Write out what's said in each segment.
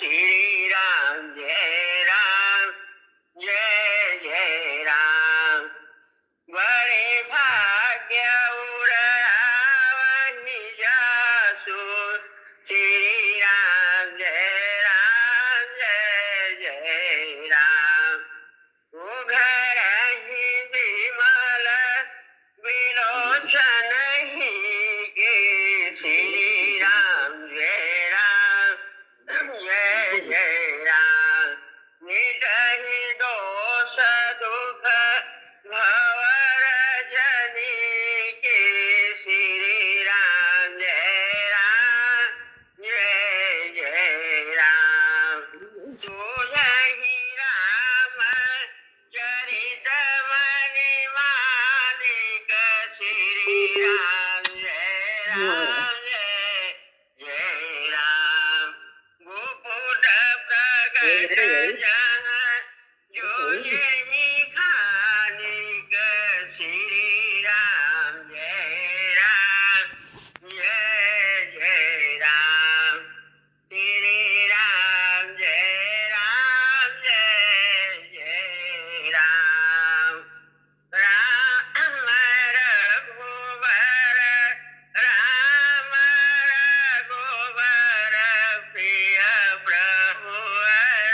श्री राम जय जय राम। बड़े भाग्य उड़ावनि जासु श्री राम जय राम। उघर ही विमल विलोचन ही के श्री राम जय राम। निडहि दोष दुख भवर जनी के श्री राम जय राम। तुझहि राम चरित मणिमालिक श्री राम जय राम। मुकुट प्रकट जन जो यही खानिक श्री राम जय राम। श्री राम जय राम। राम रघुवर राम रघुवर प्रिय प्रभुवर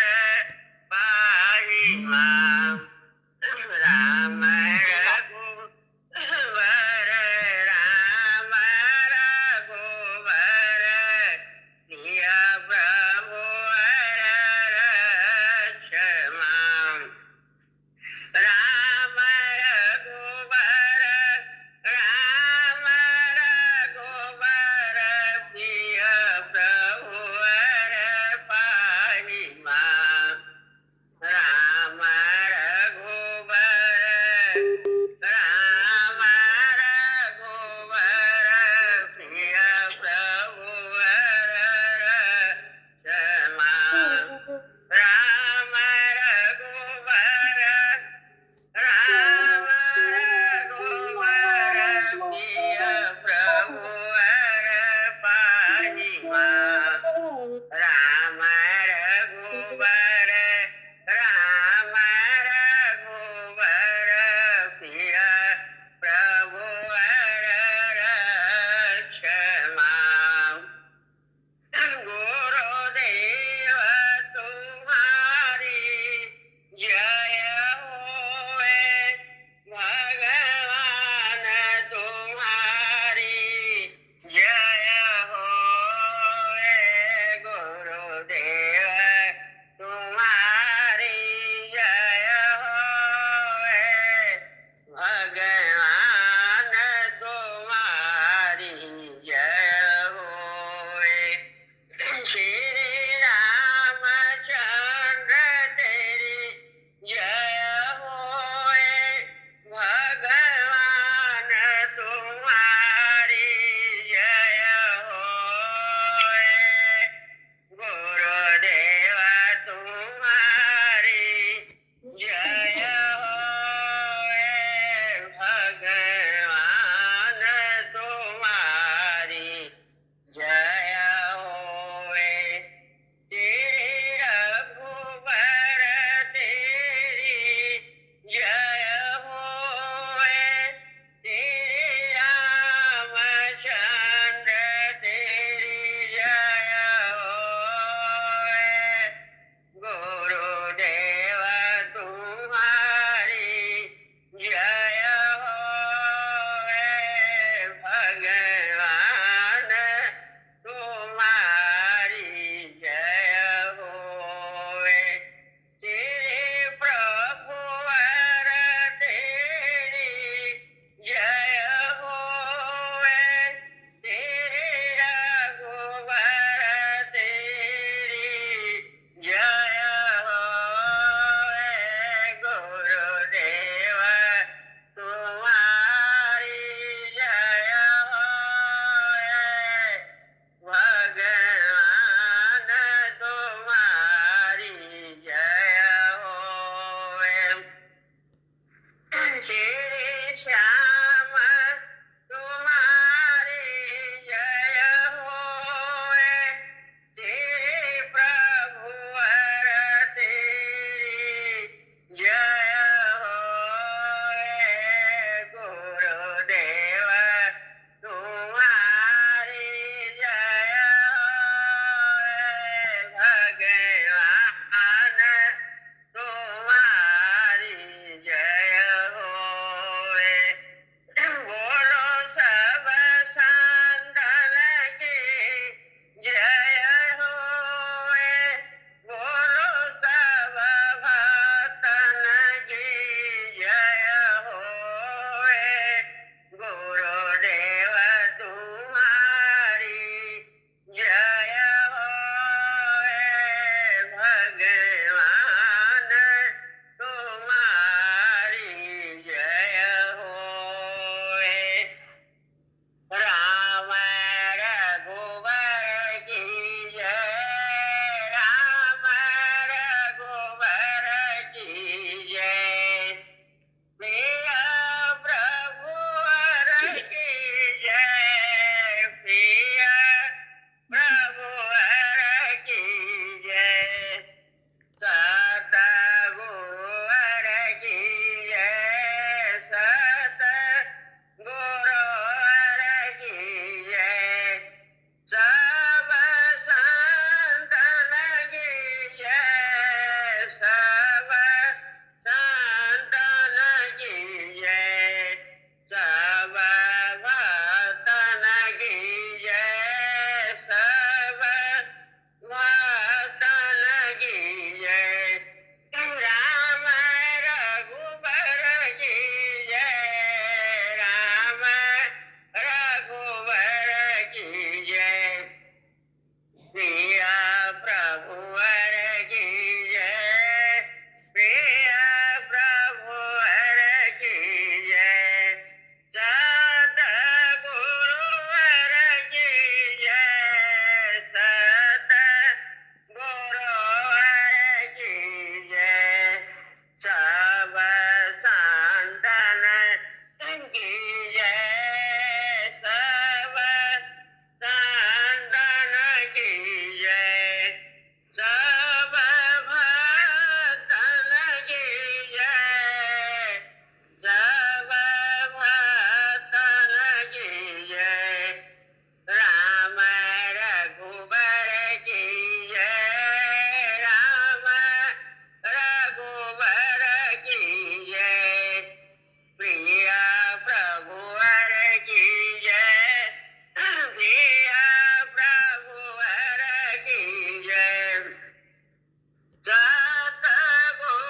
सतगुरुवर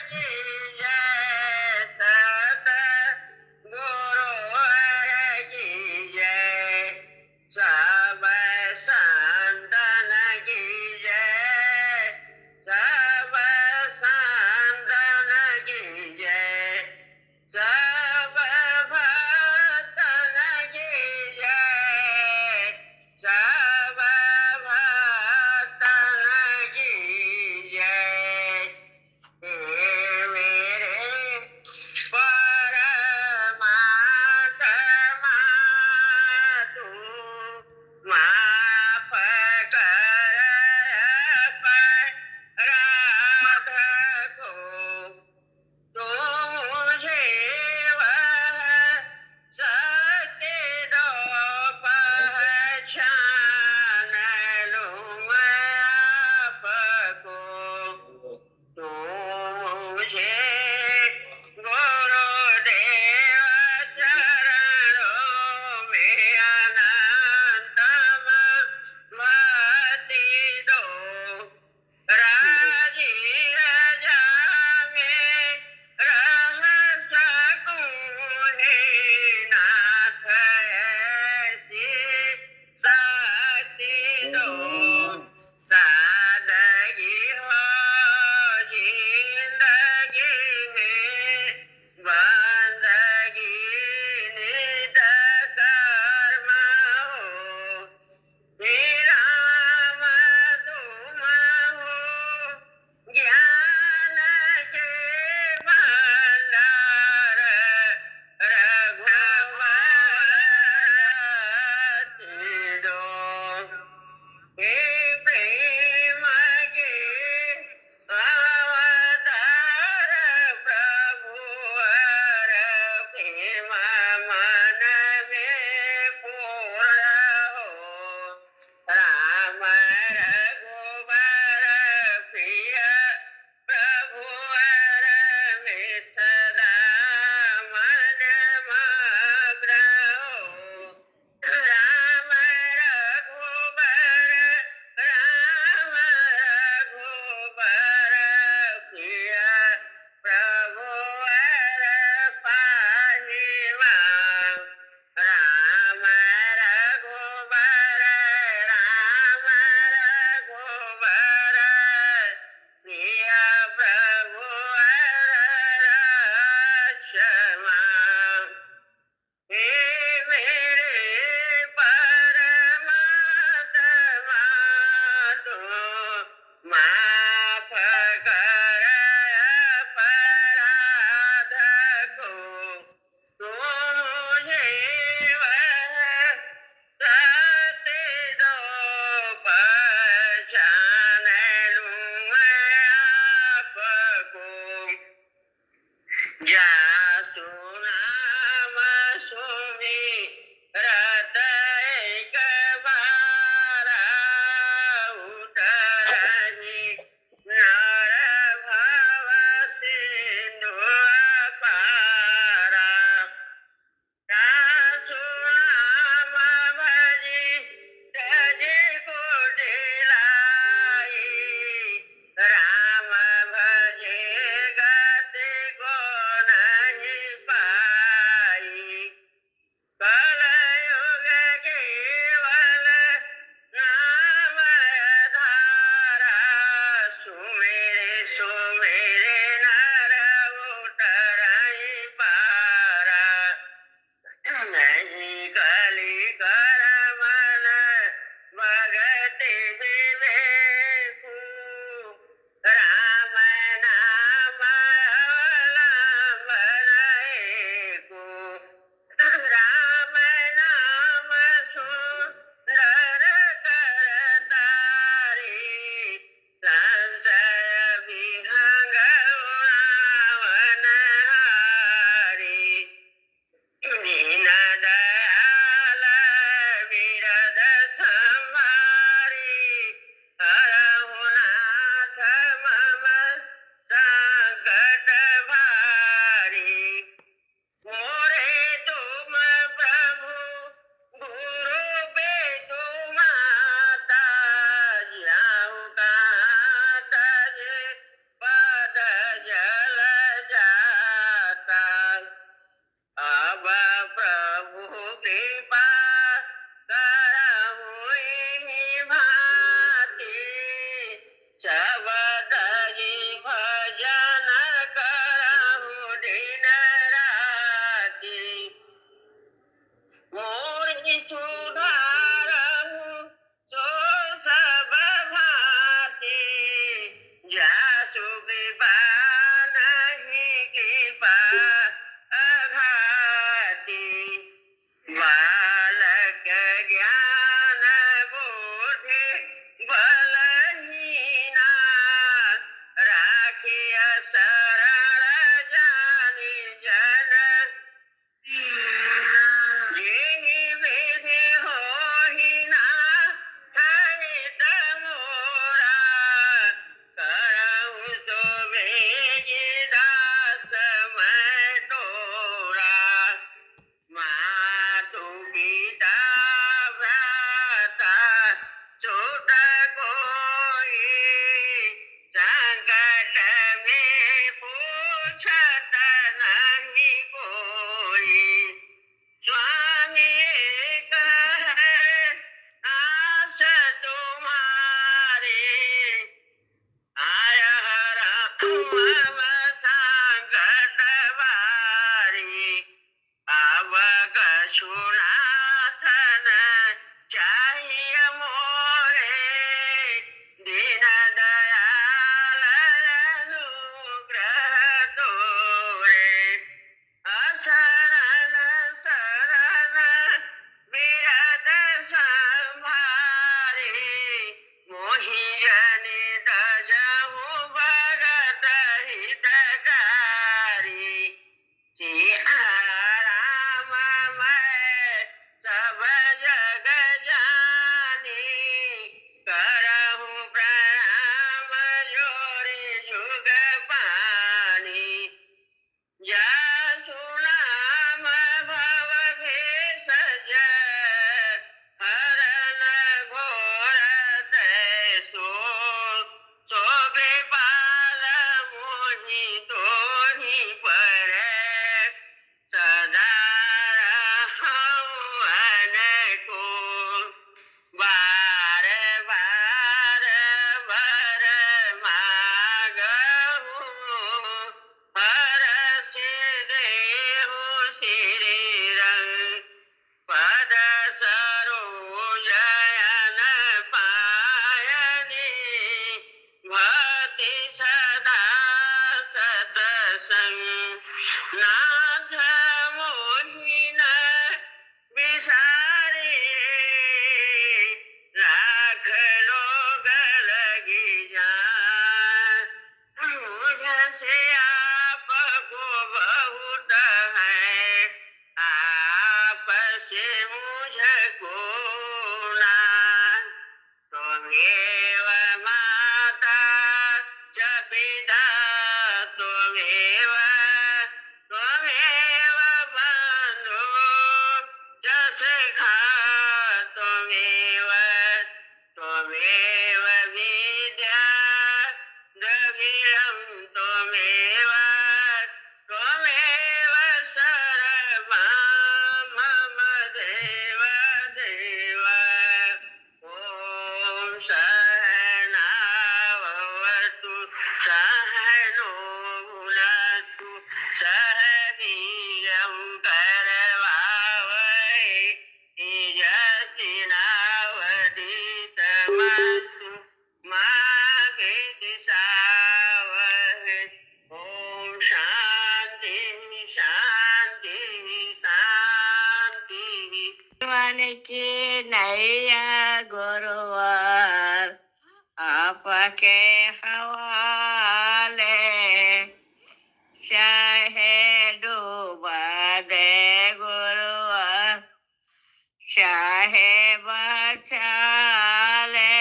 की जय, सतगुरुवर की जय, सब संतन की जय, सब संतन की जय, सब भक्तन की जय, सब भक्तन की जय। हे मेरे परमात्मा, तू माफ कर अपराध को, तो मुझे वह सत्य दो पहचान लूं मैं आपको, तो मुझे गुरुदेव चरणों में अनंतम भक्ति दो, राजी रजा में रह सकूं हे नाथ, ऐसी शक्ति दो, सादगी हो जिंदगी में, बंदगी नित कर्म हो, राम तुम हो ज्ञान के भंडार, रघुवर दो, हे प्रेम के अवतार प्रभुवर, प्रेम मन में पूर्ण हो, राम रघुवर प्रिय प्रभुवर में सदा मन मग्न हो, राम रघुवर, राम रघुवर प्रिय प्रभुवर पाहिमा, राम रघुवर, राम रघुवर प्रिय प्रभुवर रक्षमा। हे मेरे परमात्मा, तू माफ कर अपराध को, तो मुझे वह सत्य दो पहचान लूं मैं आपको, जासु नाम सुमिरत एक बारा, उतरहि नर भव सिंधु पारा, जासु नाम भजि त्यजि कुटिलाई, राम भजे गति को नहीं पाई, कलयुग केवल नाम धारा, सुमेरे सुमेरे नर उतरहि पारा, नहीं कली कर मन भगति विवेकु, राम नाम अवलंबन एकु, राम नाम सुंदर कर तारी, संशय विहंग त्वमेव माता च पिता त्वमेव त्वमेव बन्धु च सखा त्वमेव त्वमेव विद्या द्रविणं त्वमेव त्वमेव सर्वं मम देव देव ॐ सहनावतु सहनो भुनक्तु सह वीर्यं करवावहै तेजस्विनावधीतमस्तु मा विद्विषावहै ॐ शान्ति शान्ति शान्तिः मन की नैया गुरुवार आपके हवाले चाहे डूबा दे गुरुवार चाहे बचा ले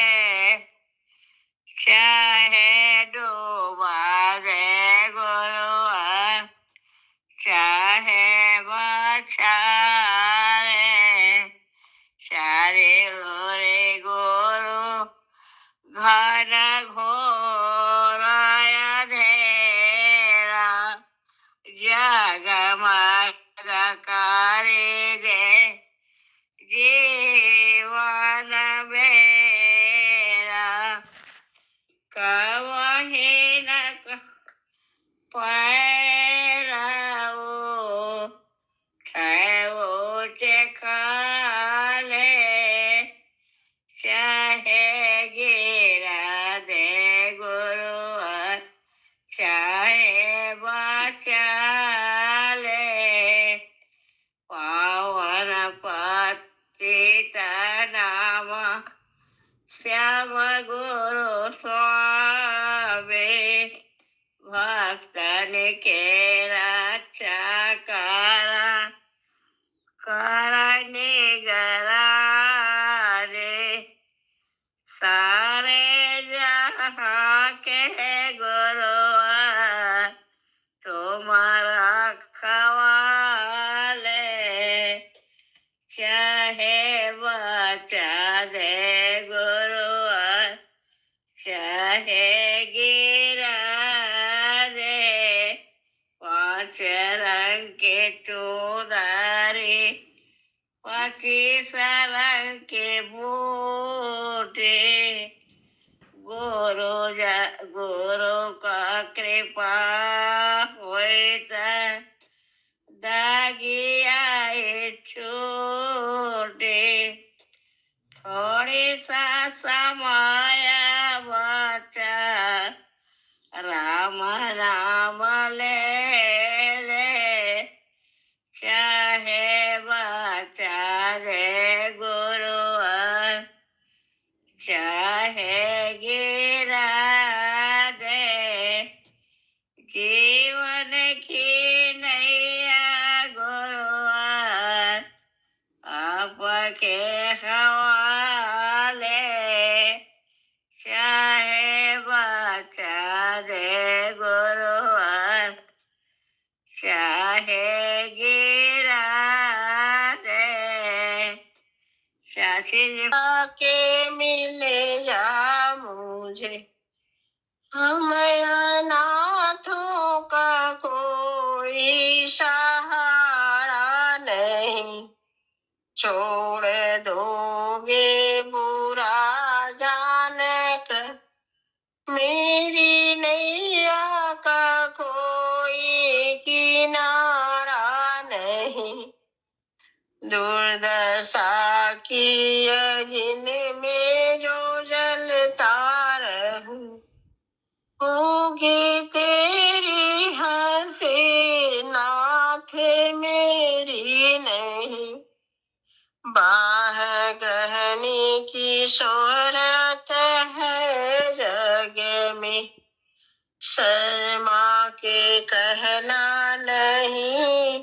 चाहे डूबा दे गुरुवार चाहे बचा ले चारे ओरे गुरु घन घोर अंधेरा जगमग करे दे जीवन मेरा कवही न पैराओ वो खाले चाहे गिरा दे गुरुवार चाहे बचा ले पावन पतित नाम श्याम गुरु स्वामी भक्तन के रक्षा करा करने गरारे सारे जहाँ के गुरुवार तुम्हारा खवाले चाहे बचा दे गुरुवार चाहे गिरा दे पांच रंग के चूड़ारी 25 रंग के बूटे गुरु का कृपा होता दागी आए छोटे थोड़ी सा समय बचा राम नाम ले ले चाहे बचा दे गुरुवार चाहे गिरा दे जीवन की नैया गुरुवार आपके हवाले चाहे बचा दे गुरुवार चाहे गिरा दे चाची के मिले जा मुझे हम अनाथों का कोई सहारा नहीं छोड़ दोगे बुरा जाने कर मेरी नैया का कोई किनारा नहीं दुर्दशा की अग्नि में जो जलता रहूं होगी तेरी हंसी नाथ मेरी नहीं बाह गहनी की शोहरत है जग में शर्मा के कहना नहीं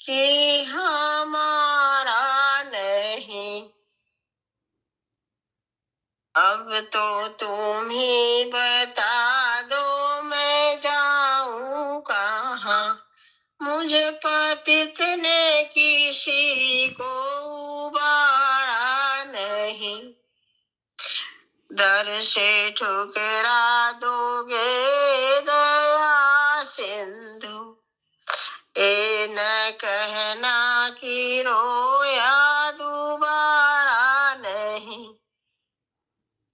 कि हमारा नहीं अब तो तुम ही बता दो मैं जाऊं कहाँ, मुझे पतित ने किसी को उबारा नहीं। दर से ठुकरा दोगे दया सिंधु, ए न कहना कि रोया दोबारा नहीं।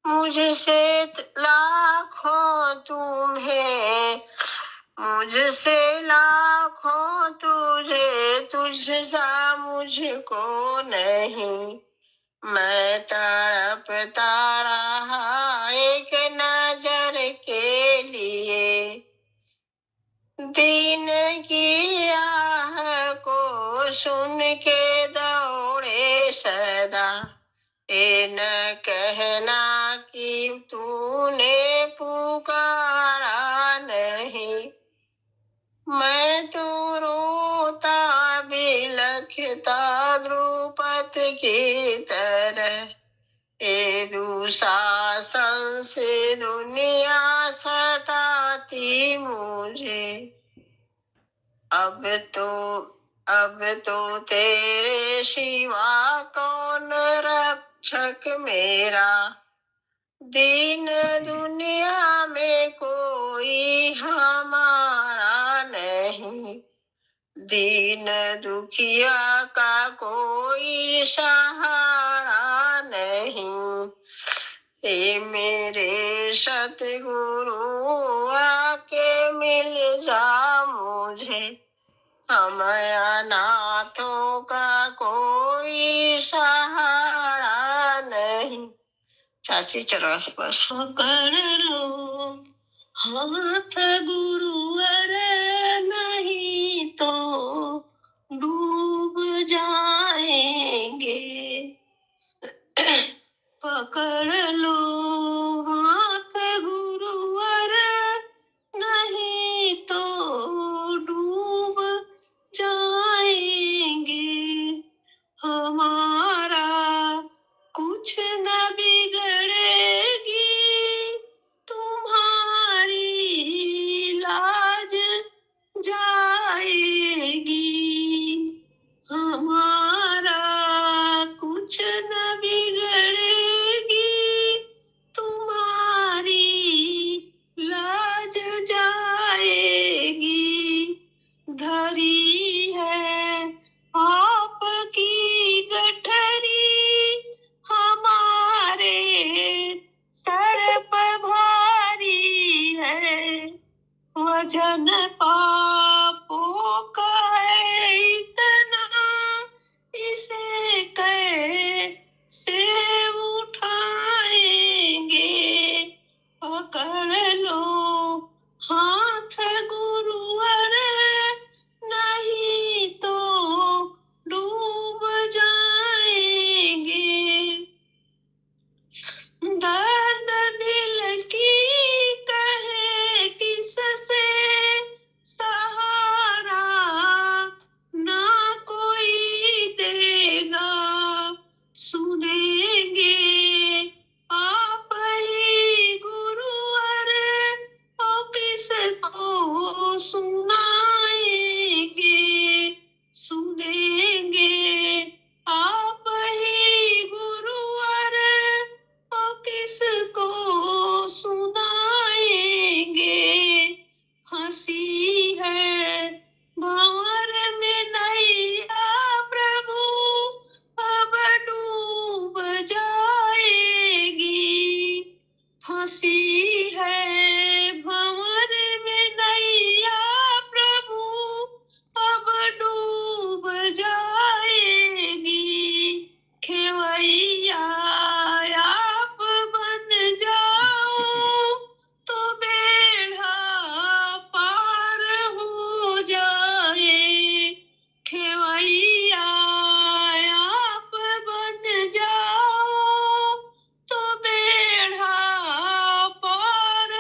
मुझसे लाखों तुम्हें, मुझसे लाखों तुझे, तुझसा मुझको नहीं। मैं तड़पता रहा एक नजर के लिए, दीन की आह को सुन के दौड़े सदा। ये न कहना कि तूने पुकारा नहीं। मैं तो रोता बिलखता द्रुपद की तरह, ये दुशासन से दुनिया सताती मुझे। अब तो तेरे सिवा कौन रक्षक मेरा, दीन दुनिया में कोई हमारा नहीं। दीन दुखिया का कोई सहारा नहीं। हे मेरे सतगुरु आके मिल जा मुझे, हम अनाथों का कोई सहारा नहीं। चाची चरस पर पकड़ लो हाथ गुरुवर, नहीं तो डूब जाएंगे। पकड़ लो हाथ गुरुवर, नहीं तो डूब जाएंगे। हमारा कुछ न बिगड़ेगी, तुम्हारी लाज जाएगी। हमारा कुछ न बिगड़ेगी, तुम्हारी लाज जाएगी। धरी है आपकी गठरी, हमारे सर पर भारी है। वजन पापों का है इतना, इसे कैसे उठाएंगे। पकड़ लो हाथ गुरुवर, नहीं तो डूब जाएंगे। दर्द दिल की कहे किससे सहारा, ना कोई देगा। सुनेंगे आप ही गुरुवर, और किसको सुनाएंगे। सुनेंगे आप ही गुरुवर, और किसको सुनाएंगे। हंसी है भंवर में नैया प्रभु, अब डूब जाएगी। हंसी है भंवर में नैया प्रभु, अब डूब जाएगी। खेवैया आप बन जाओ, तो बेड़ा पार हो जाए। खेवैया आप बन जाओ, तो बेड़ा पार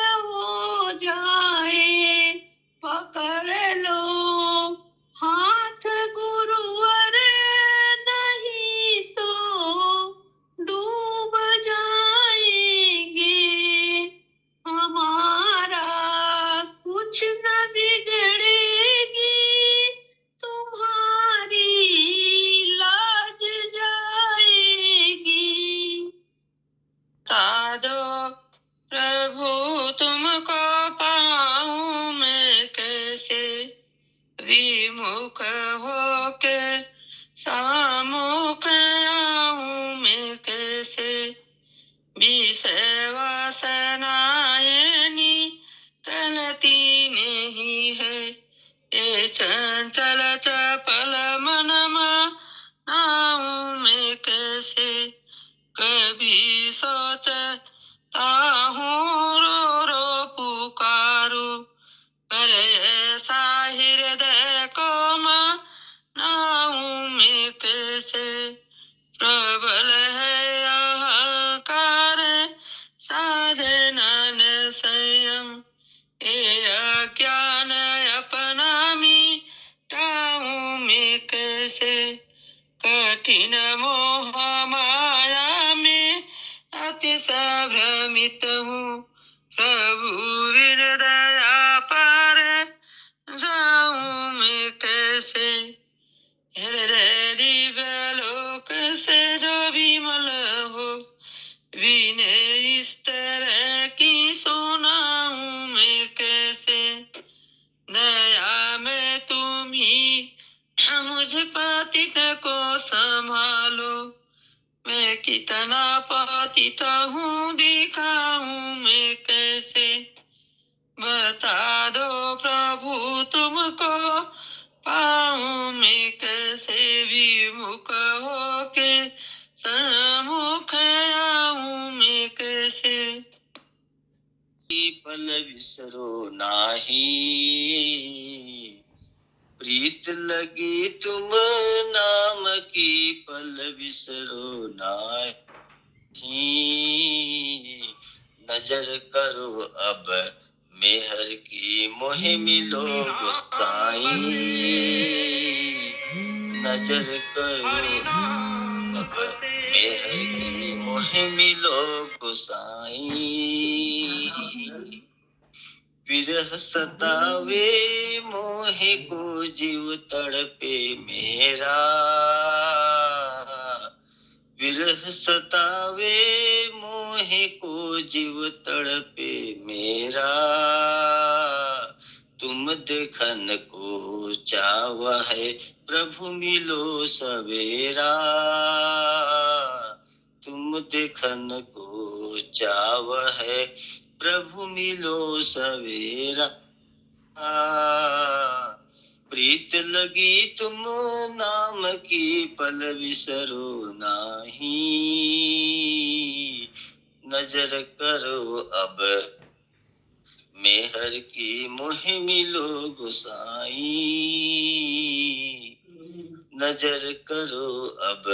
प्रभु तुमको पाऊं मैं कैसे, विमुख होके सामुख आऊं मैं कैसे। विषय वासनाएं निकलती नहीं है, ये चंचल चपल मन मानाऊं मैं कैसे। कभी सोचता हूँ रो रो पुकारूं, पर ऐसा हृदय को मनाऊं मैं कैसे। प्रबल है अहंकार साधना न संयम, ये अज्ञान अपना मिटाऊं मैं कैसे। कठिन मोह माया में अतिशय भ्रमित हूँ, प्रभु बिन दया पार जाऊं मैं कैसे। हृदय दिव्य लोक से जो विमल हो, विनय इस तरह की सुनाऊं मैं कैसे। दया में तुम ही मुझ पतित को संभालो, मैं कितना पतित हूँ दिखाऊं मैं कैसे। बता दो प्रभु तुमको पाऊं मैं कैसे, विमुख होके सम्मुख आऊं मैं कैसे। पल विसरो नाही, प्रीत लगी तुम नाम की पल विसरो नाही। नजर करो अब मेहर की मोहि मिलो गोसाई, नजर करो अब मेहर की मोहि मिलो गोसाई। विरह सतावे मोहे को जीव तड़पे मेरा, विरह सतावे मोहे को जीव तड़पे मेरा। तुम देखन को चाव है प्रभु मिलो सवेरा, तुम देखन को चाव है प्रभु मिलो सवेरा। प्रीत लगी तुम नाम की पल विसरो नाही, नजर करो अब मेहर की मोहि मिलो गोसाई, नजर करो अब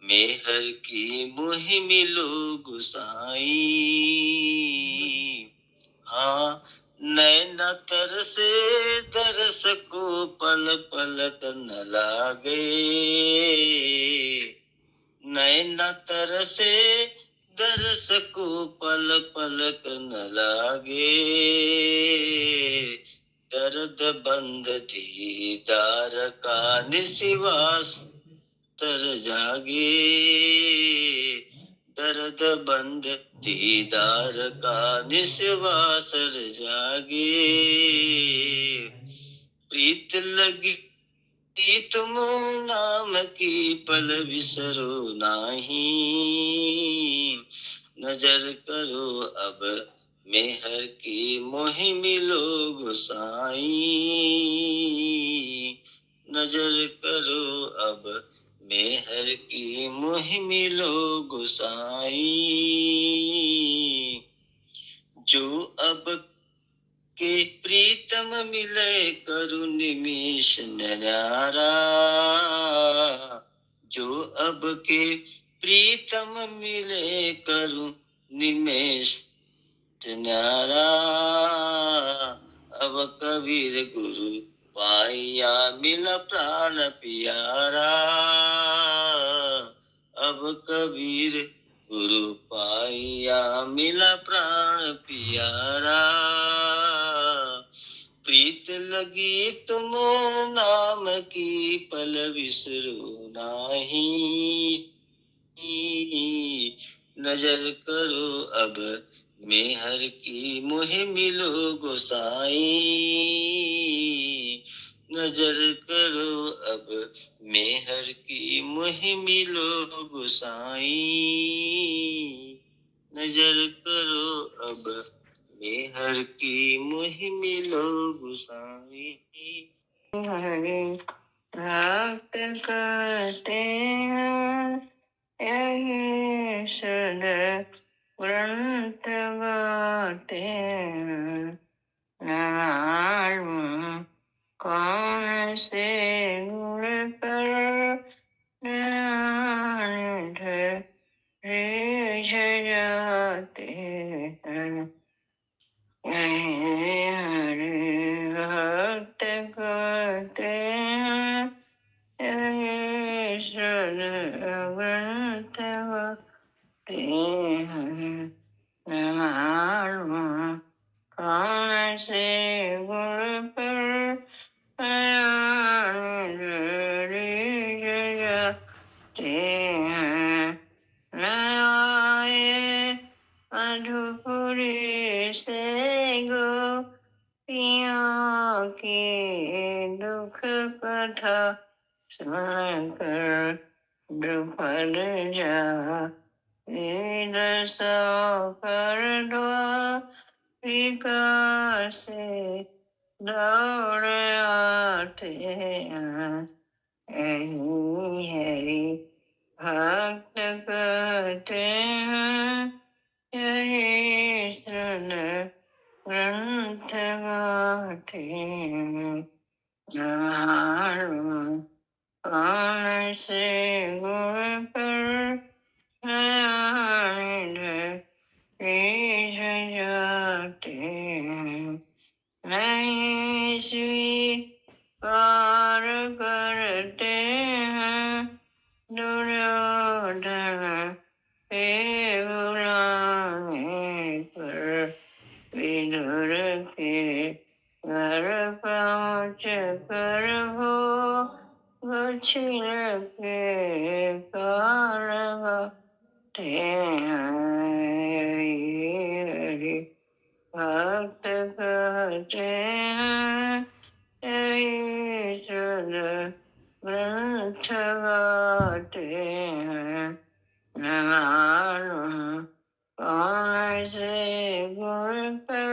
मेहर की मोहि मिलो गोसाई। हाँ नैना तरसे दरस को पल पलक न लागे, नैना तरसे दरस को पल पलक न लागे। दर्द बंद दीदार का निशिवास तर जागे, दर्द बंद दीदार का निश्वासर जागे। प्रीत लगी तुम नाम की पल विसरो नाही, नजर करो अब मेहर की मोहि मिलो गोसाई, नजर करो अब मेहर की मोहि मिलो गोसाई। जो अब के प्रीतम मिले करु निमेष न्यारा, जो अब के प्रीतम मिले करु निमेष न्यारा। अब कबीर गुरु पाइया मिला प्राण प्यारा, अब कबीर गुरु पाइया मिला प्राण प्यारा। प्रीत लगी तुम नाम की पल विसरो नाही, नजर करो अब मेहर की मुहे मिलो गोसाई। नजर करो अब मेहर की मुहे मिलो गोसाई। नजर करो अब मेहर की मुहे मिलो गोसाई। हरि भक्त कहते हैं यही सुध ग्रंथ गाते हैं। मालूम कौन से गुण पर रीझ जाते हैं। हरि भक्त कहते हैं यही सुध ग्रंथ गाते हैं। मालूम कौन से गुण पर रीझ जाते हैं। न आए मधुपुरी से गोपियों की दुख कथा सुनकर द्रुपद जा दशा कर द्वारिका से दौड़ आते हैं। यही हरि भक्त कहते हैं यही सुन ग्रंथ गाते हैं। मालूम कौन से गुण पर रीझ जाते हैं। नहीं स्वीकार करते हैं दुर्योधन के बुलाने पर। विदुर के घर पहुँच कर भोग छिल के काल गाते हैं। हरि भक्त कहते हैं यही सुध ग्रंथ गाते हैं। मालूम कौन से गुण पर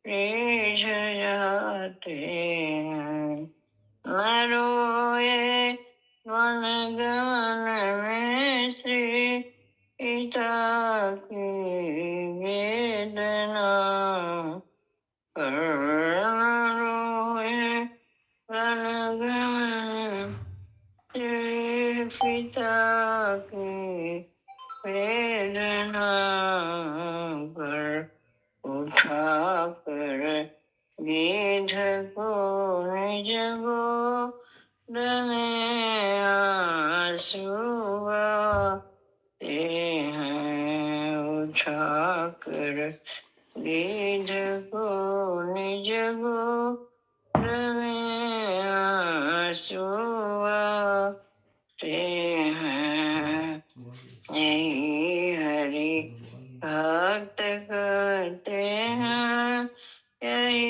रीझ जाते हैं। मरोए मन गान में श्री पिता की वेदना रोए मन गान श्री पिता की वेदना पर उठा कर गिद्ध को निज गोद में आंसू बहाते हैं। उठा कर गिद्ध को निज गोद में आंसू बहाते हैं। यही हरि भक्त कहते हैं यही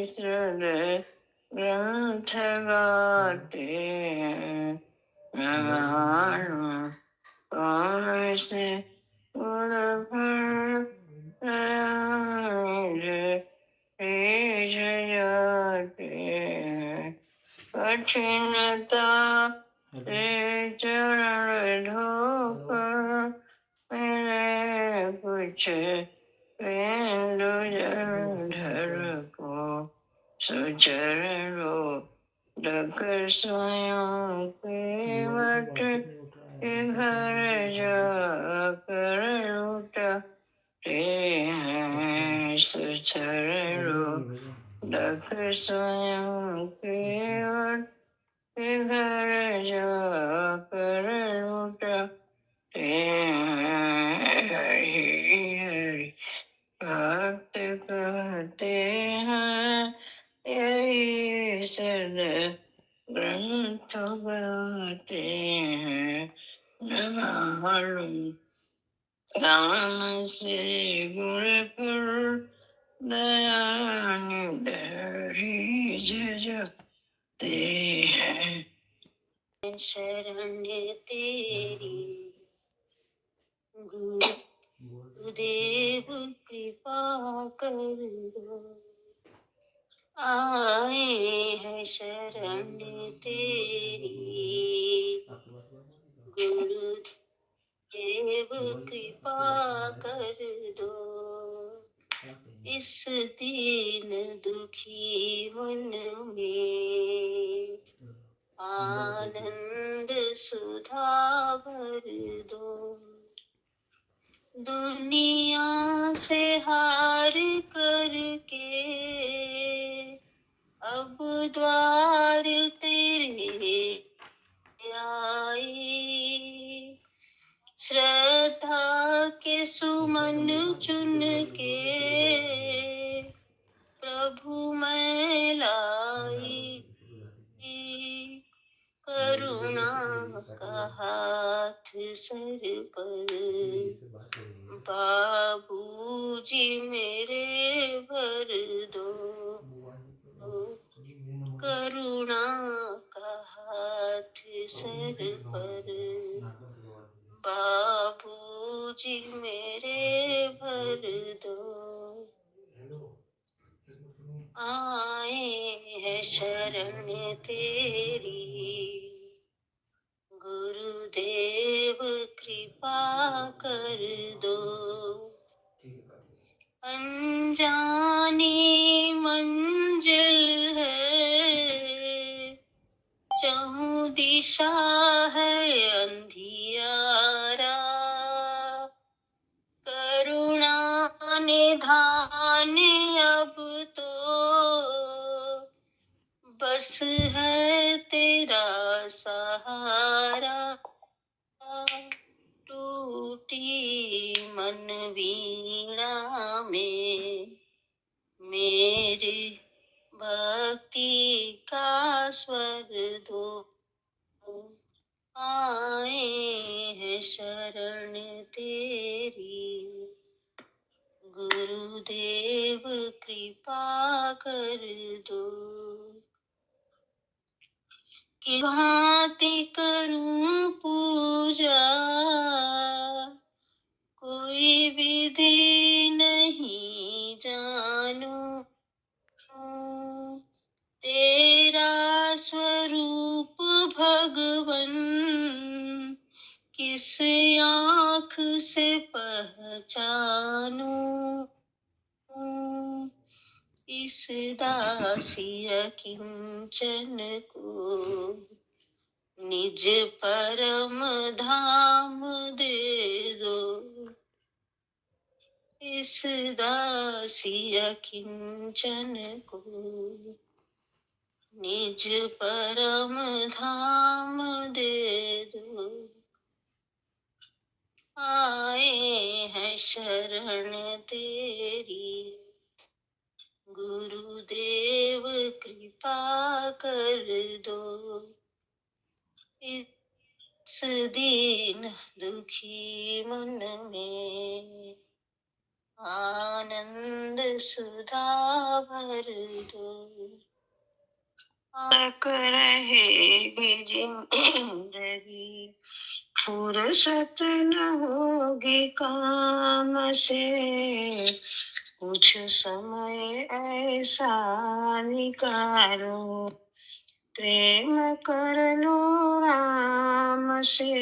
सुध ग्रंथ गाते हैं। मालूम कौन से गुण पर रीझ जाते हैं। कठिनता से चरण धोकर मैंने कुछ बिंदु जलधर को सुचरणों ढक स्वयं के वट के घर जाकर लुटाते हैं। सुचरणों ढक स्वयं के वट के घर जाकर लुटाते हैं। हरि भक्त कहते हैं यही सद ग्रंथ गाते हैं। मालूम ज्ञान से गुण पर दया निधि जजते हैं। शरण तेरी गुरुदेव कृपा कर दो, आए हैं शरण तेरी गुरुदेव कृपा कर दो, इस दीन दुखी मन में आनंद सुधा भर दो। दुनिया से हार करके अब द्वार तेरे आए, श्रद्धा के सुमन चुन के प्रभु मैं लाई, करुणा का हाथ सर पर बाबूजी मेरे भर दो, करुणा का हाथ सर पर बाबूजी मेरे भर दो, आए हैं शरण तेरी गुरुदेव कृपा कर दो। अनजानी मंजिल है, चहुं दिशा है अंधियारा, करुणा निधान अब तो बस है तेरा सहारा, टूटी मन वीणा में मेरे भक्ति का स्वर दो, आए हैं शरण तेरी गुरुदेव कृपा कर दो, कि भांति करूं पूजा कोई विधि नहीं जानू, तेरा स्वरूप भगवन किस आँख से पहचानूं, इस दासी अकिंचन को निज परम धाम दे दो, इस दासी अकिंचन को निज परम धाम दे दो, आए हैं शरण तेरी गुरुदेव कृपा कर दो, इस दीन दुखी मन में आनंद सुधा भर दो, तक रहेगी जिंदगी फुर्सत न होगी काम से, कुछ समय ऐसा निकालो प्रेम कर लो राम से,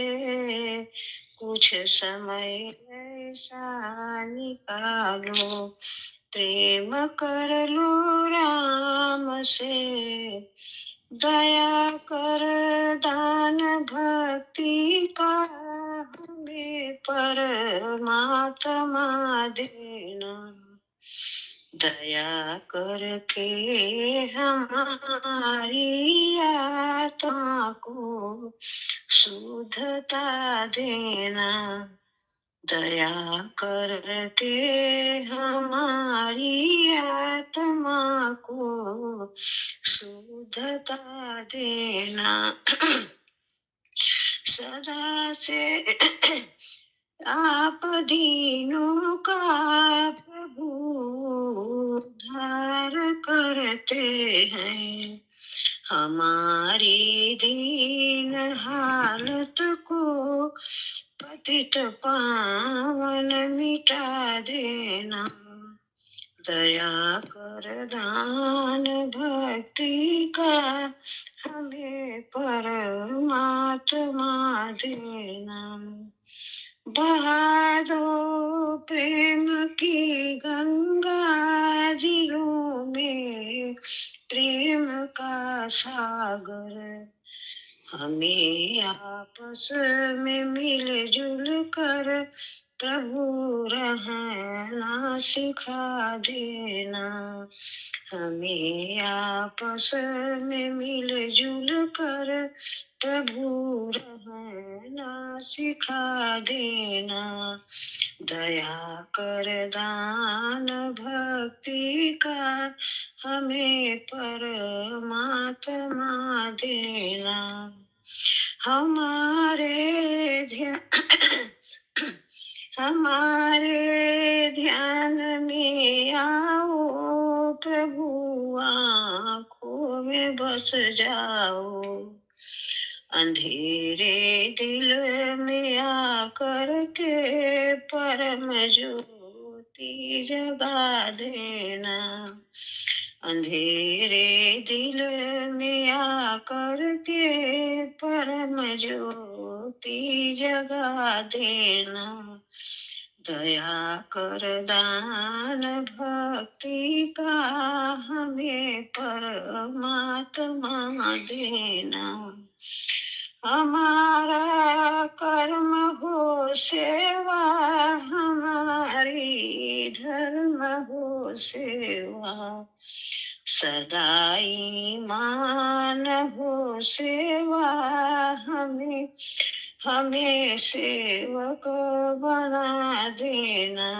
कुछ समय ऐसा निकालो प्रेम कर लो राम से, दया कर दान भक्ति का हमें परमात्मा देना, दया करके हमारी आत्मा को शुद्धता देना, दया करके हमारी आत्मा को शुद्धता देना, सदा से आप दीनों का प्रभु उद्धार करते हैं। हमारी दीन हालत को पतित पावन मिटा देना। दया कर दान भक्ति का हमें परमात्मा देना। बहा दो प्रेम की गंगा दिलों में, प्रेम का सागर। हमें आपस में मिलजुल कर प्रभु रहना सिखा देना। हमें आपस में मिलजुल कर प्रभु रहना सिखा देना। दया कर दान भक्ति का हमें परमात्मा देना। हमारे ध्यान में आओ प्रभु, आँखों में बस जाओ। अंधेरे दिल में आकर के परम ज्योति जगा देना। अंधेरे दिल में आकर के परम ज्योति जगा देना। दया कर दान भक्ति का हमें परमात्मा देना। हमारा कर्म हो सेवा, हमारी धर्म हो सेवा। सदा ईमान हो सेवा, हमें सेवक बना देना।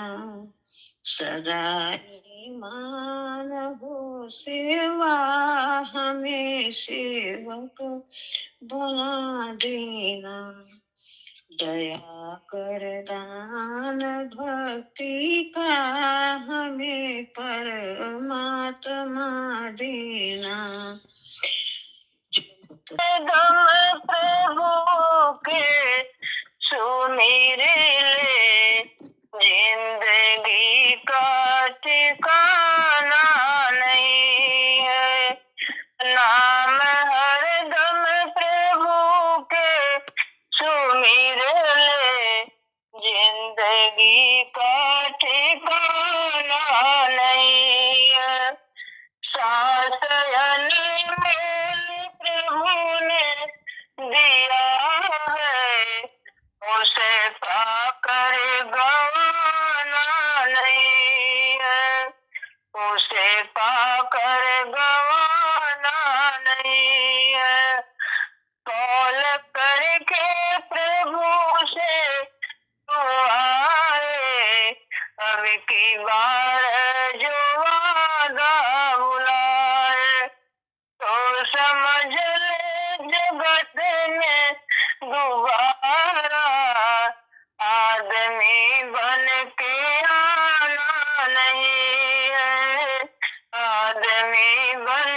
सदा ईमान हो सेवा, हमें सेवक बना देना। दया कर दान भक्ति का हमें परमात्मा देना। दम प्रभु के सुमिरे ले, जिंदगी का ठिकाना नहीं है। नाम हर दम प्रभु के सुमिरे ले, जिंदगी का ठिकाना नहीं है। शासन में प्रभु ने दिया है, उसे पाकर गवाना नहीं है। उसे पाकर गवाना नहीं है। कॉल करके प्रभु से तू आए, अब की बार जो वादा बुलाए, तो समझ ले जगत में दोबारा आदमी बन के आना नहीं है। आदमी बन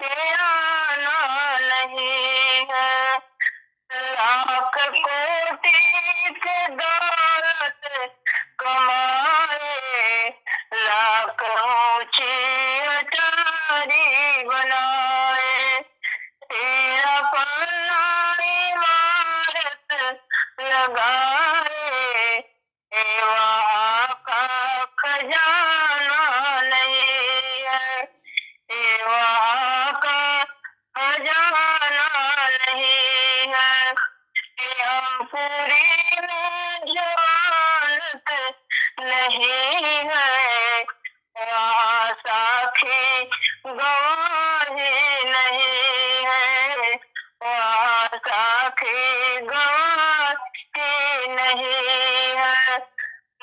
के आना नहीं है। लाख कोटि के दौलत कमाए, लाख ऊंची अटारी बनाए, तेरा पन्ना इमारत लगाए, वहाँ का खजाना नहीं है। वहाँ का खजाना नहीं है। हम पूरी में जवानत नहीं है। वहाँ साखी गवाही नहीं है। वहाँ साखी गवाही नहीं है।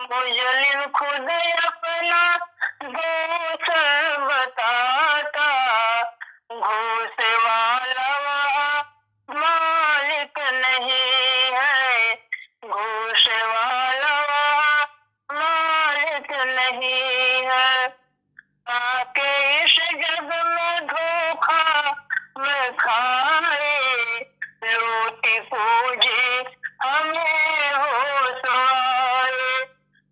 मुजलिम खुद अपना दोष बताता, घूस वाला मालिक नहीं है, घूस वाला मालिक नहीं है। आके इस जग में धोखा में खाए, लूटी पूजी हमें होश आए,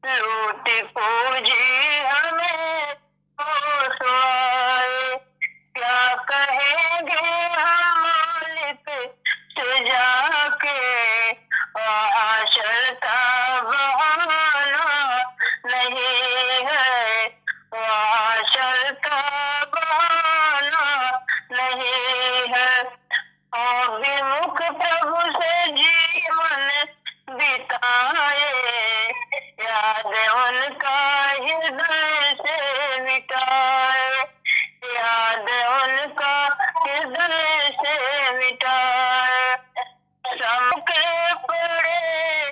लूटी पूजी हमें होश आए। क्या कहेंगे हम मालिक से जाके, वहाँ चलता बहाना नहीं है, वहाँ चलता बहाना नहीं है। और विमुख प्रभु से जीवन बिताए, याद उनका हृदय से मिटाए, याद उनका हृदय से मिटाए। सबके पड़े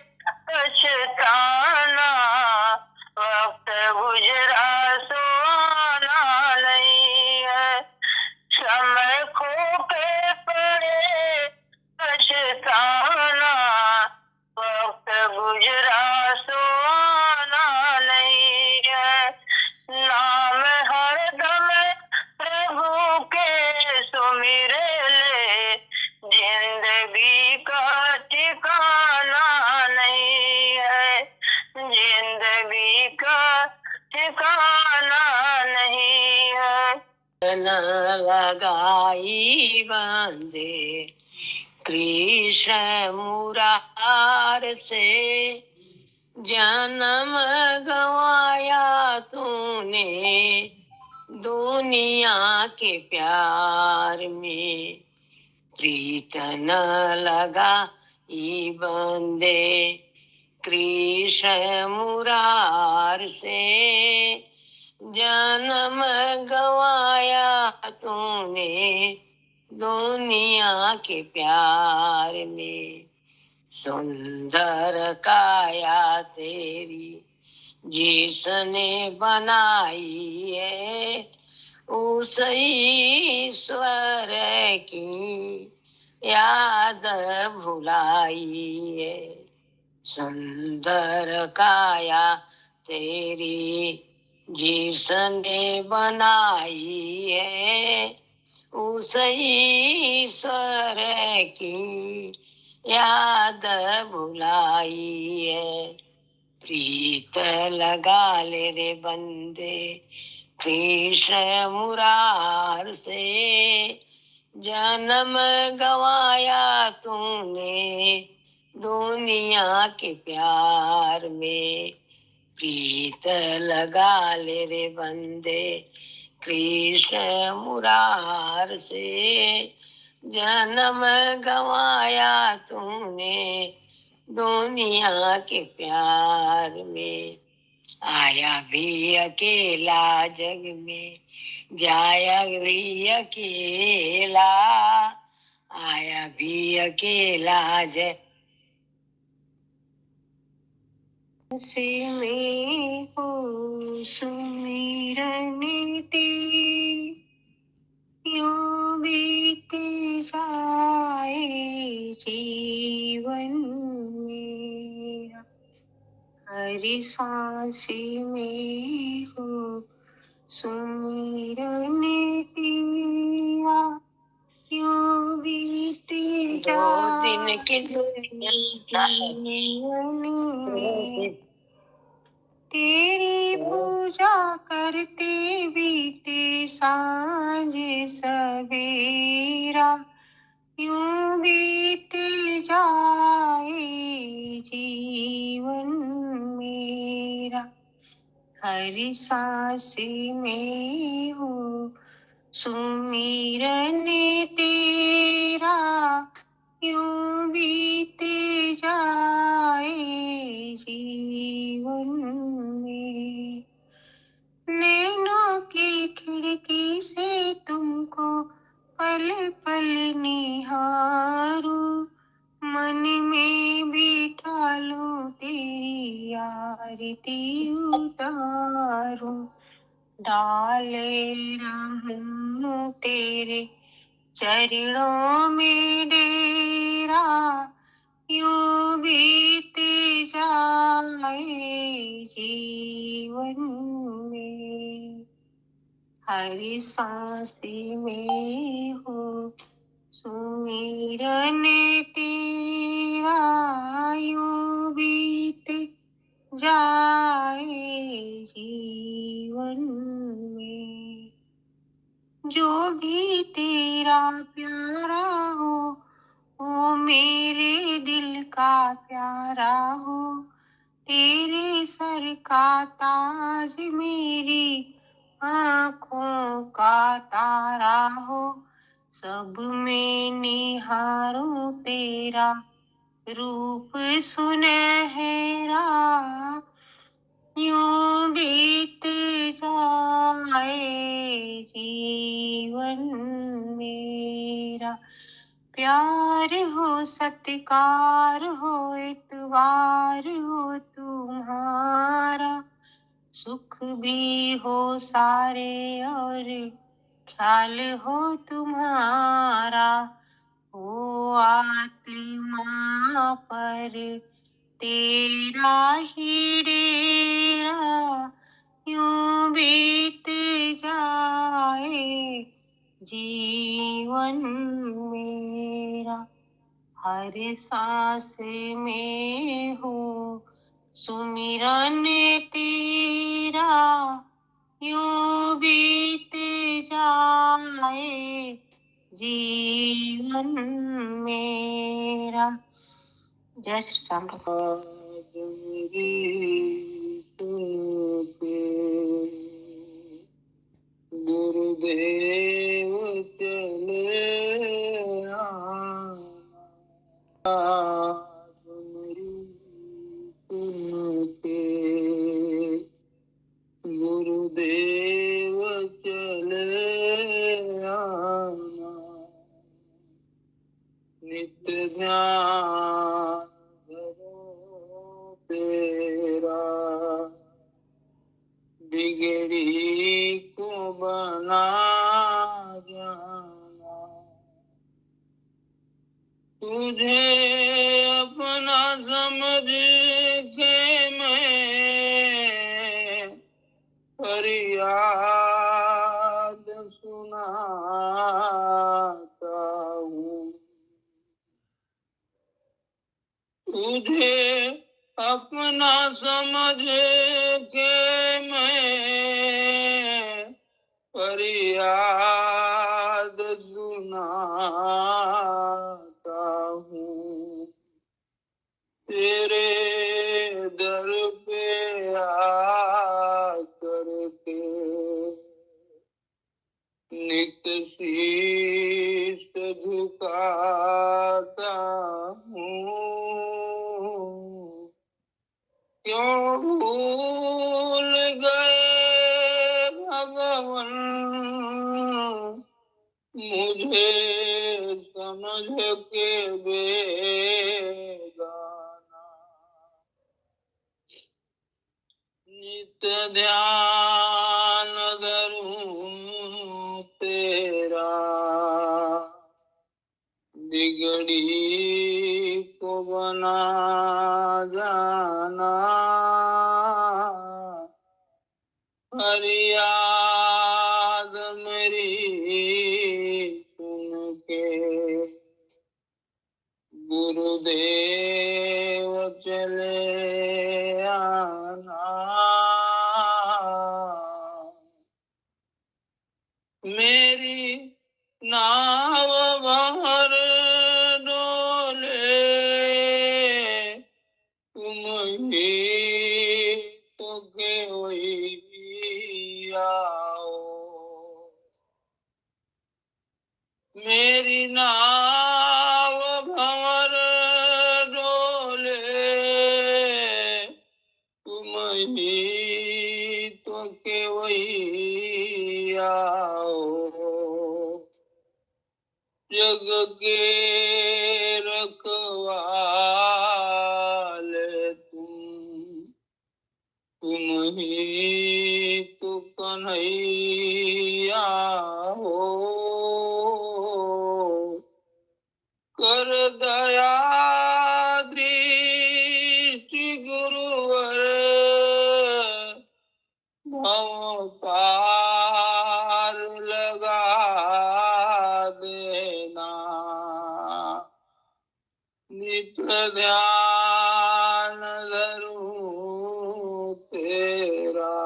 पछताना, वक्त गुजरा सुहाना नहीं है, समय खो के पड़े पछताना, वक्त गुजरा सुहाना नहीं है। नाम हरदम प्रभु के सुमिरे ले, जिंदगी का ठिकाना नहीं है, जिंदगी का ठिकाना नहीं है। न लगाई बांधे कृष्ण मुरार से, जन्म गवाया तूने दुनिया के प्यार में। प्रीत न लगाई बंदे कृष्ण मुरार से, जन्म गवाया तूने दुनिया के प्यार में। सुंदर काया तेरी जिसने बनाई है, उस ईश्वर की याद भुलाई है। सुंदर काया तेरी जिसने बनाई है, उस ईश्वर की याद भुलाई है। प्रीत लगा ले रे बंदे कृष्ण मुरार से, जन्म गवाया तूने दुनिया के प्यार में। प्रीत लगा ले रे बंदे कृष्ण मुरार से, जन्म गवाया तूने दुनिया के प्यार में। आया भी अकेला जग में, जाया भी अकेला, आया भी अकेला जग से में हो सुमिरन तेरी, यूं बीते जाए जीवन मेरा। हरी सांसी में हो सुमिरन तेरा, यूं बीते जाए दिन के जीवन में। तेरी पूजा करते बीते सांझ सवेरा, यूं बीते जाए जीवन मेरा। हरी सांसी में हो सुमिरन तेरा, यूं बीते जाए जीवन में। नैनों की खिड़की से तुमको पल पल निहारूं, मन में बिठा लूं तेरी आरती उतारूं। डाले रहूं तेरे चरणों में डेरा यूं बीत जाए जीवन में। हर सांस में हो सुमिरन तेरा यूं बीत जाए जीवन में। जो भी तेरा प्यारा हो वो मेरे दिल का प्यारा हो। तेरे सर का ताज मेरी आँखों का तारा हो। सब में निहारूं तेरा रूप सुनहरा यूं बीत जाए जीवन मेरा। प्यार हो सत्कार हो इतवार हो तुम्हारा। सुख भी हो सारे और ख्याल हो तुम्हारा। ओ आत्मा पर तेरा ही डेरा यूं बीत जाए जीवन मेरा। हर सांस में हो सुमिरन तेरा यूं बीत जाए जीवन मेरा। जय श्री राम। आज मेरी सुनते गुरुदेव चले आना। आज मेरी सुनते गुरुदेव चले आना। नित्य ध्यान धरो तेरा बिगड़ी को बना जाना। तुझे अपना समझ के मैं फरियाद सुनाता हूँ। तुझे अपना समझ के मैं फरियाद सुनाता हूँ। तेरे दर पे आकर के नित्य शीश झुकाता हूँ। क्यों भूल गए भगवन मुझे समझ के बेगाना। नित्य ध्यान धरूं तेरा बिगड़ी को बना जाना। फरियाद मेरी सुन के गुरुदेव चले आना। मेरी नाव बाहर डोले तुम ही तो वही आओ। मेरी नाव भंवर डोले तुम ही तो वही आओ। जग के रखवाले तुम ही तो कन्हैया हो। तेरा,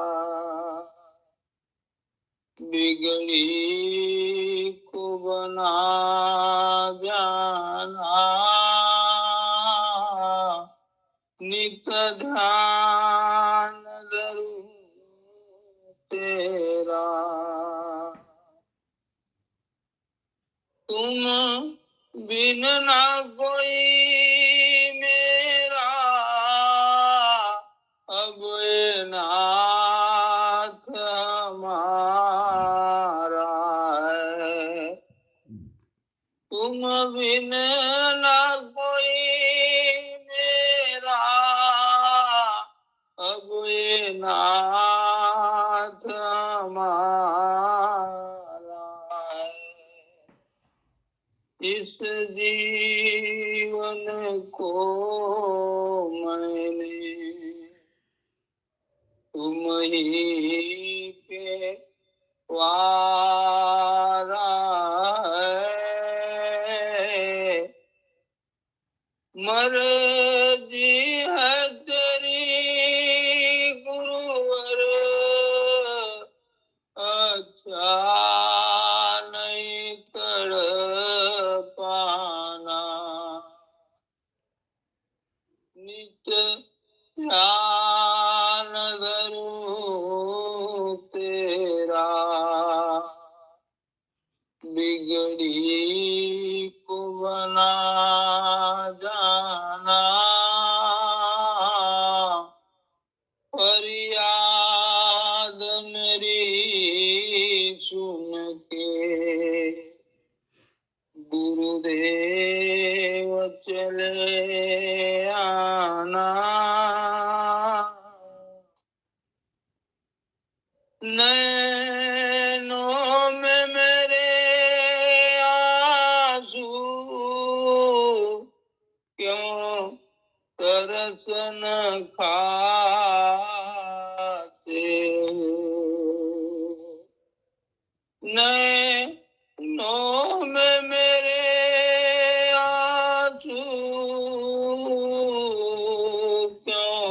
बिगड़ी को बना जाना, नित ध्यान धरूं तेरा। तुम बिन ना कोई मेरा, अब ये नाथ हमारा है। तुम बिन ना कोई मेरा, अब ये नाथ हमारा है। इस जीवन को मैंने तुम ही पे वारा है। मर्जी है तेरी गुरुवर, अच्छा नहीं कर पाना। नित ध्यान धरूं तेरा, बिगड़ी को बना जाना। फरियाद मेरी सुन के गुरुदेव चले आना। नैनों में मेरे आंसू क्यों तरस न खाते हो। नैनों में मेरे आंसू क्यों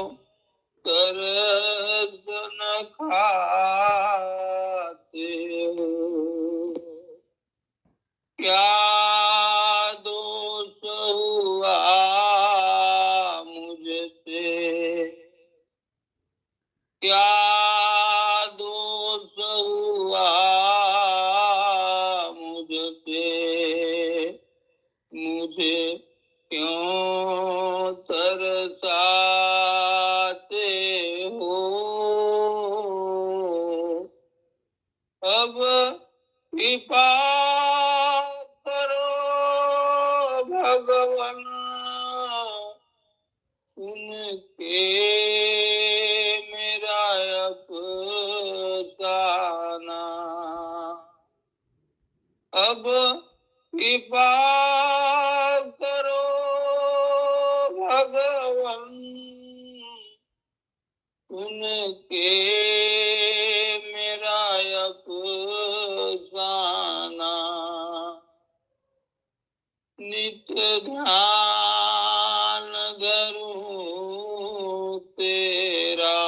तरस न खाते हो। क्या दोष हुआ मुझसे, क्या दोष हुआ मुझसे, मुझे क्यों तरसाते हो। अब कृपा करो भगवन, उनके मेरा अफसाना। अब कृपा करो भगवन, उनके मेरा अफसाना। नित ध्यान धरूं तेरा,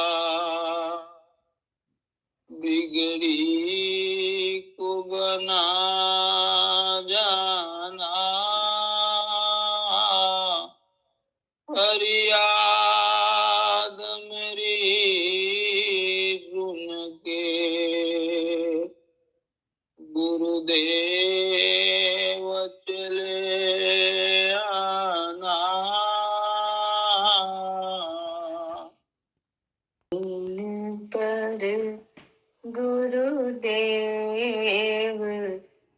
बिगड़ी को बना जाना। फरियाद मेरी सुन के गुरुदेव चले आना। पर गुरुदेव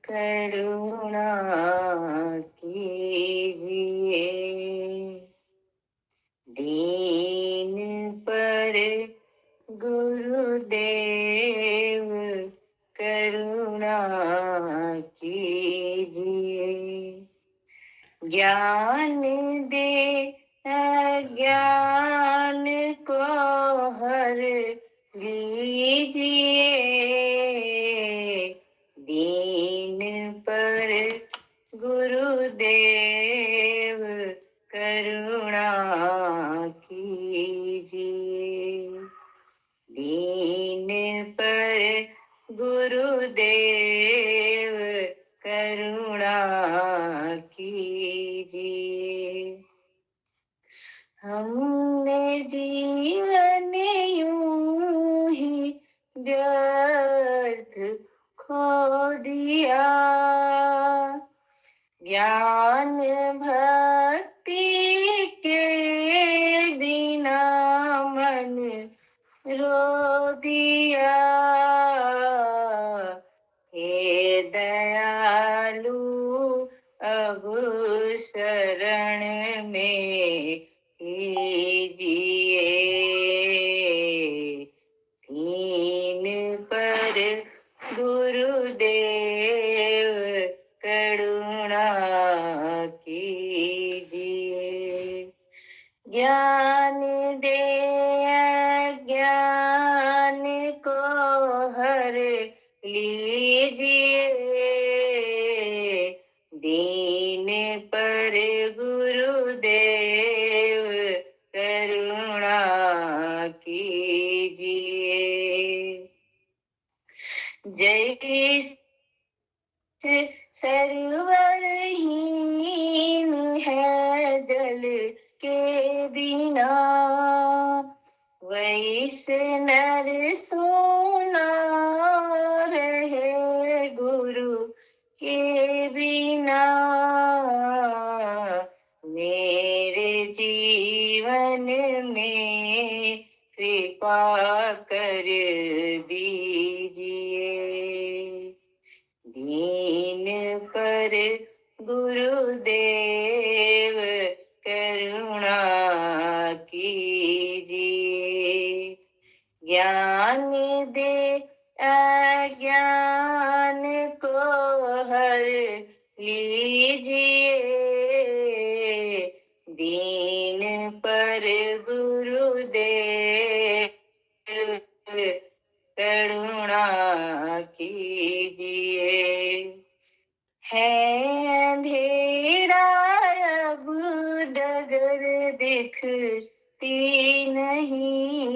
करुणा कीजिए, दीन पर गुरुदेव करुणा कीजिए। ज्ञान दे अज्ञान को हर लीजिए, दीन पर गुरुदेव करुणा कीजिए। गुरुदेव करुणा कीजिए। हमने जीवन यूं ही व्यर्थ खो दिया, ज्ञान भक्ति के बिना मन रो दिया। हे दयालु अब शरण में लीजिए। दीन पर गुरुदेव करुणा कीजिए। ज्ञान दे ज्ञान को हर लीजिए। दीन पर गुरुदेव करुणा कीजिए। जैसे सरवरहीन है जल के बिना, वैसे नर सोना रहे गुरु के बिना। मेरे जीवन में कृपा कर दीजिए। दीन पर गुरुदेव करुणा कीजिए। ज्ञान दे अज्ञान को हर लीजिए। दीन पर गुरुदेव करुणा कीजिए। है अंधेरा अब डगर दिखती नहीं,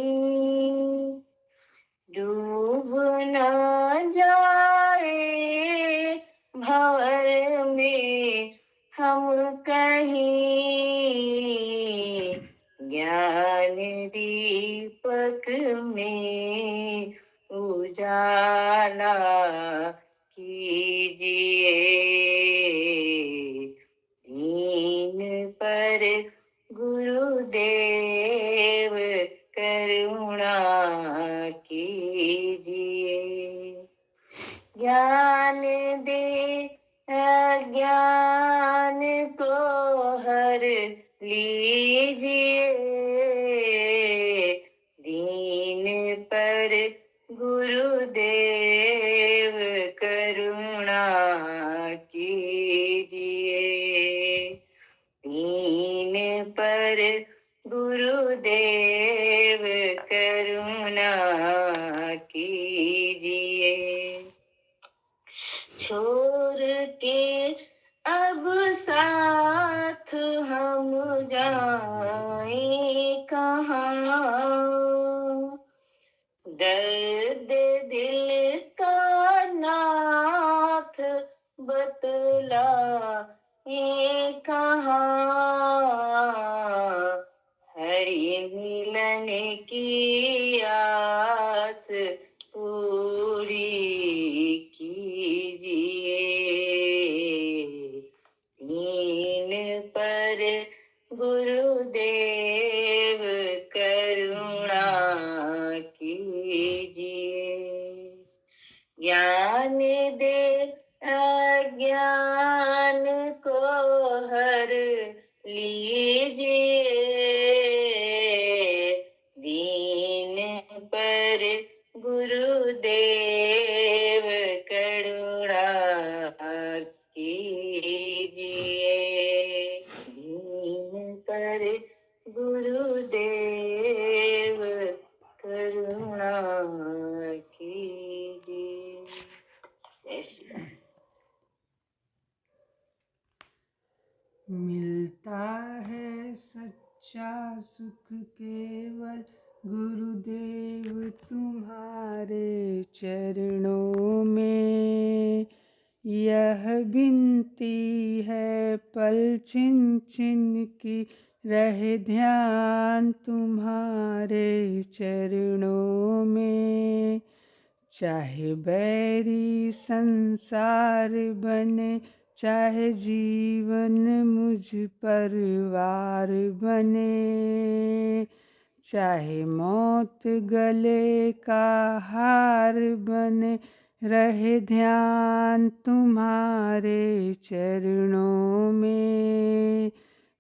डूब न जाए भंवर में हम कहीं। ज्ञान दीपक में उजाला कीजिए। दीन पर गुरुदेव करुणा कीजिए। ज्ञान दे अज्ञान को हर लीजिए। दीन पर गुरुदेव करुणा कीजिए। दीन पर गुरुदेव करुणा कीजिए। छोड़ के अब साथ हम जाएं कहाँ, दर्द दिल का नाथ बतला ये कहाँ। हरि मिलन की आस पूरी कीजिए। दीन पर गुरुदेव करुणा कीजिए। ज्ञान दे अज्ञान को हर लीजिए। दीन पर गुरुदेव करुणा कीजिए। दीन पर गुरुदेव करुणा कीजिए। जय श्री राम। मिलता है सच्चा सुख केवल गुरुदेव तुम्हारे चरणों में यह विनती है, पल छिन छिन की रहे ध्यान तुम्हारे चरणों में। चाहे बैरी संसार बने, चाहे जीवन मुझ पर वार बने, चाहे मौत गले का हार बने, रहे ध्यान तुम्हारे चरणों में।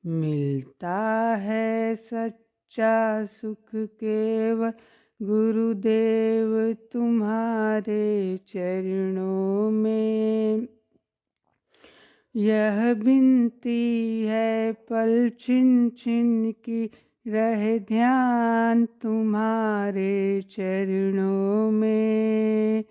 मिलता है सच्चा सुख केवल गुरुदेव तुम्हारे चरणों में। यह विनती है, पल छिन छिन की रहे ध्यान तुम्हारे चरणों में।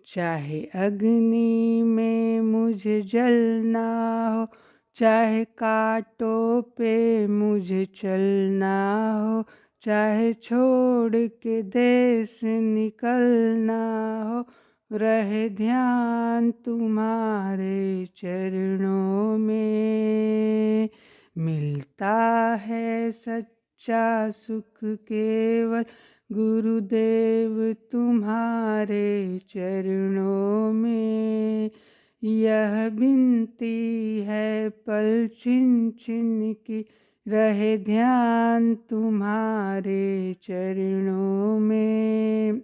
चाहे अग्नि में मुझे जलना हो, चाहे कांटों पे मुझे चलना हो, चाहे छोड़ के देश निकलना हो, रहे ध्यान तुम्हारे चरणों में। मिलता है सच्चा सुख केवल गुरुदेव तुम्हारे चरणों में। यह विनती है, पल छिन छिन की रहे ध्यान तुम्हारे चरणों में।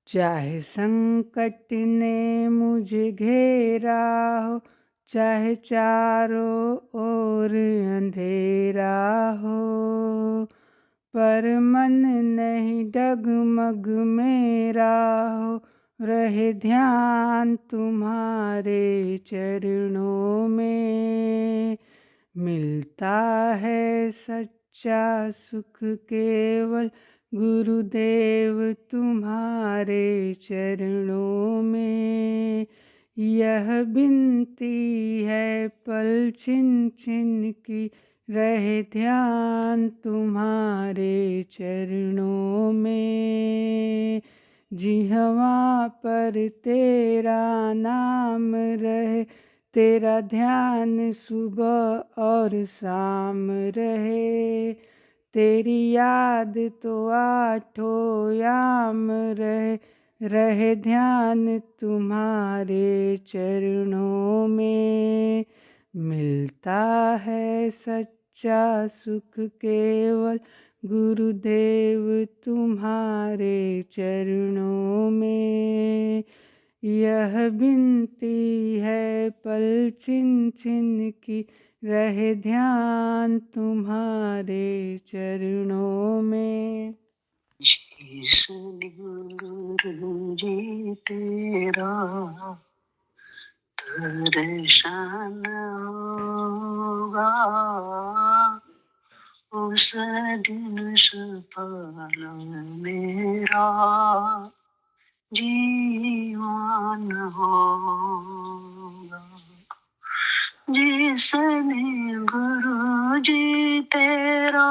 चाहे संकट ने मुझे घेरा हो, चाहे चारों ओर अंधेरा हो, पर मन नहीं डगमग मेरा हो, रहे ध्यान तुम्हारे चरणों में। मिलता है सच्चा सुख केवल गुरुदेव तुम्हारे चरणों में। यह विनती है, पल छिन छिन की रहे ध्यान तुम्हारे चरणों में। जिह्वा पर तेरा नाम रहे, तेरा ध्यान सुबह और शाम रहे, तेरी याद तो आठों याम रहे, रहे ध्यान तुम्हारे चरणों में। मिलता है सच्चा सुख केवल गुरुदेव तुम्हारे चरणों में। यह विनती है, पल छिन छिन की रहे ध्यान तुम्हारे चरणों में। शीश गुरु जी तेरा दर्शन होगा, उस दिन सफल मेरा जीवन होगा। जिसने गुरु जी तेरा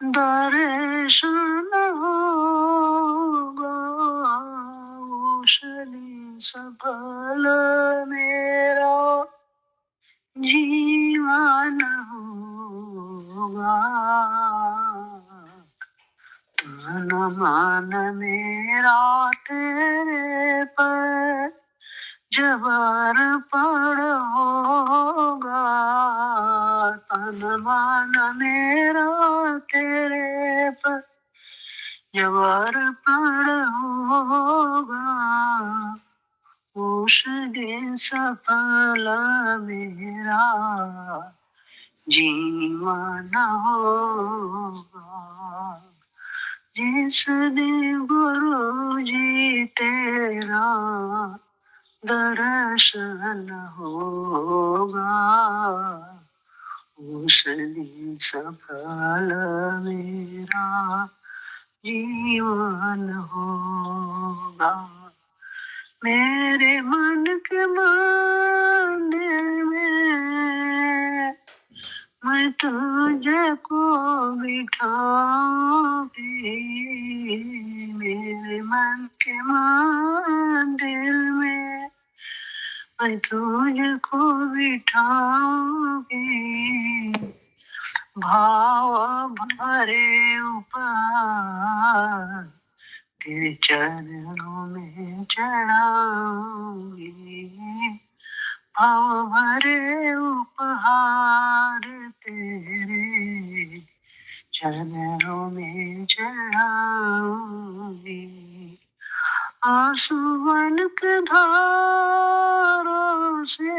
दर्शन होगा, उस दिन सफल मेरा जीवन होगा। तन मन मेरा तेरे पर जब अर्पण होगा, तन मन मेरा तेरे पर जब अर्पण होगा, उस दिन सफल मेरा जीवन होगा। जिस दिन गुरु जी तेरा दर्शन होगा, उस दिन सफल मेरा जीवन होगा। मेरे मन के मंदिर में मैं तुझको बिठाऊंगी मेरे मन के मंदिर में, मैं तुझको बिठाऊंगी भाव भरे उपहार तेरे चरणों में चढ़ाऊंगी, भाव भरे उपहार तेरे चरणों में चढ़ाऊंगी। आंसुओं के धारों से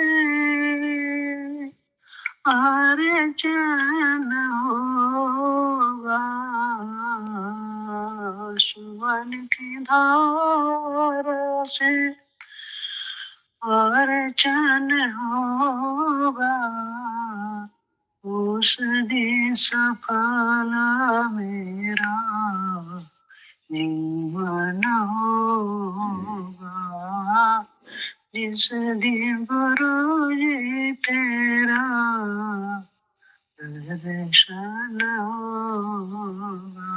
अर्चन होगा, आंसुओं की धारों से अर्चन होगा, उस दिन सफल मेरा जीवन होगा, जिस दिन गुरुजी तेरा दर्शन होगा।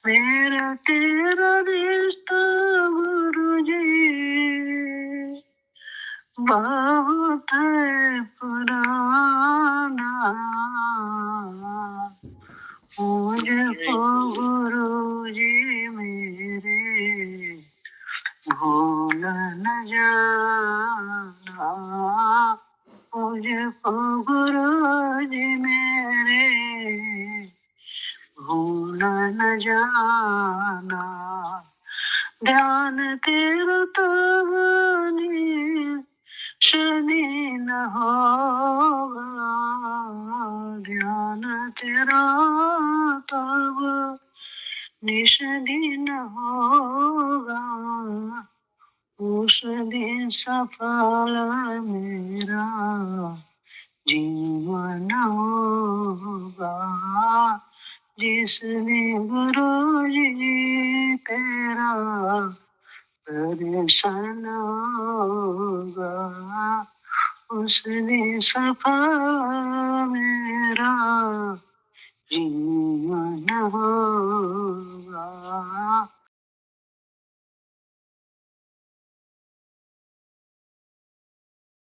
मेरा तेरा रिश्ता गुरुजी बहुत पुराना, मुझको गुरुजी मेरे भूल न जाना, मुझको गुरुजी मेरे भूल न जाना। ध्यान तेरा तब निश्चित होगा, ध्यान तेरा तब निश्चित होगा, उस दिन सफल मेरा जीवन होगा, जिस दिन गुरुजी तेरा दर्शन होगा, उस दिन सफल मेरा जीवन होगा।